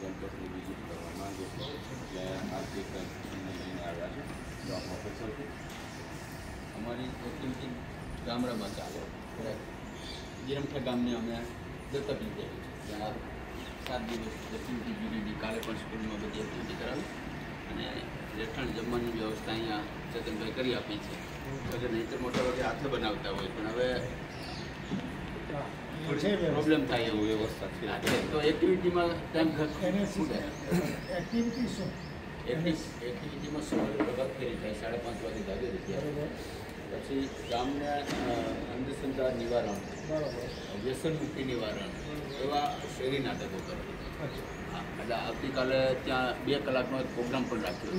કેમ્પસની visit કરવા માંગે છે એટલે આજે કંઈક લઈને આવ્યા છે. તો આ પ્રોફેસર છે. અમારી એક્ટિવિટી ગામડામાં ચાલે. ગિરમઠા ગામને અમે દત્તક લીધેલી છે. ત્યાં 7 દિવસ એક્ટિવિટી જીડીડી કાલે પણ સ્કૂલમાં બધી એક્ટિવિટી કરાવી અને રહેઠાણ જમવાની વ્યવસ્થા અહીંયા ચેતનભાઈ કરી આપી છે. એટલે નહીં તો મોટા ભાગે હાથે બનાવતા હોય પણ હવે પ્રોબ્લેમ થાય એવું વ્યવસ્થા છે. તો એક્ટિવિટીમાં ટાઈમ એક્ટિવિટી શું એક્ટિવિટીમાં સવારે પ્રભાત ફેરી થાય 5:30 વાગે જાગે ત્યારે પછી ગામને અંધશ્રદ્ધા નિવારણ, વ્યસન મુક્તિ નિવારણ એવા શહેરી નાટકો કરે. એટલે આવતીકાલે ત્યાં 2 કલાકનો એક પ્રોગ્રામ પણ રાખ્યો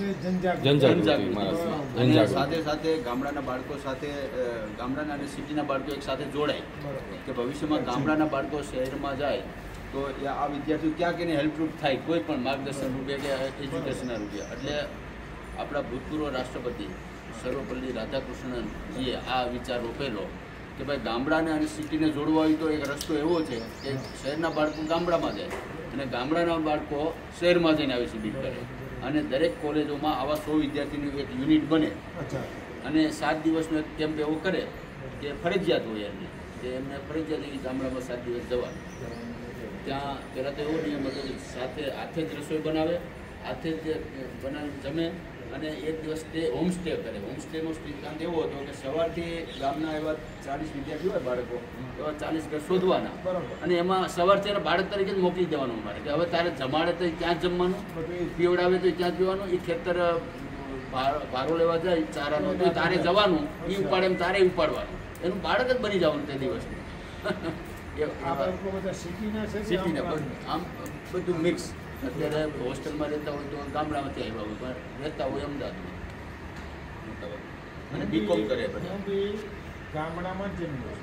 અને સાથે સાથે ગામડાના બાળકો સાથે ગામડાના અને સિટીના બાળકો એક સાથે જોડાય કે ભવિષ્યમાં ગામડાના બાળકો શહેરમાં જાય તો આ વિદ્યાર્થીઓ ક્યાંક એને હેલ્પરૂપ થાય કોઈ પણ માર્ગદર્શન રૂપે કે એજ્યુકેશનના રૂપે. એટલે આપણા ભૂતપૂર્વ રાષ્ટ્રપતિ સર્વપલ્લી રાધાકૃષ્ણનજીએ આ વિચાર રોપેલો કે ભાઈ ગામડાને અને સિટીને જોડવા હોય તો એક રસ્તો એવો છે કે શહેરના બાળકો ગામડામાં જાય અને ગામડાના બાળકો શહેરમાં જઈને આવી શિબિર કરે અને દરેક કોલેજોમાં આવા 100 વિદ્યાર્થીનું એક યુનિટ બને અને 7 દિવસનો એક કેમ્પ એવો કરે કે ફરજિયાત હોય એમને કે એમને ફરજિયાત એ ગામડામાં 7 દિવસ જવાનું. ત્યાં પહેલાં તો એવો નિયમ હતો કે સાથે હાથે જ રસોઈ બનાવે, હાથે જ બનાવી જમે અને 1 દિવસ હોમસ્ટે કરે. હોમસ્ટેનો સિદ્ધાંત એવો હતો કે સવારથી ગામના એવા 40 વિદ્યાર્થીઓ હોય બાળકો એવા 40 ઘર શોધવાના અને એમાં સવારથી એને બાળક તરીકે જ મોકલી દેવાનું અમારે કે હવે તારે જમાડે તો ત્યાં જ જમવાનું, પીવડાવે તો ત્યાં જ પીવાનું, એ ખેતર ભારો લેવા જાય ચારાનો તો તારે જવાનું, એ ઉપાડે એમ તારે ઉપાડવાનું, એનું બાળક જ બની જવાનું તે દિવસનું. સિટીના આમ બધું મિક્સ. અત્યારે હોસ્ટેલમાં રહેતા હોય તો ગામડામાંથી આવ્યા હોય પણ રહેતા હોય અમદાવાદમાં અને બીકોમ કરે બધા ગામડામાં જ જન્મ્યો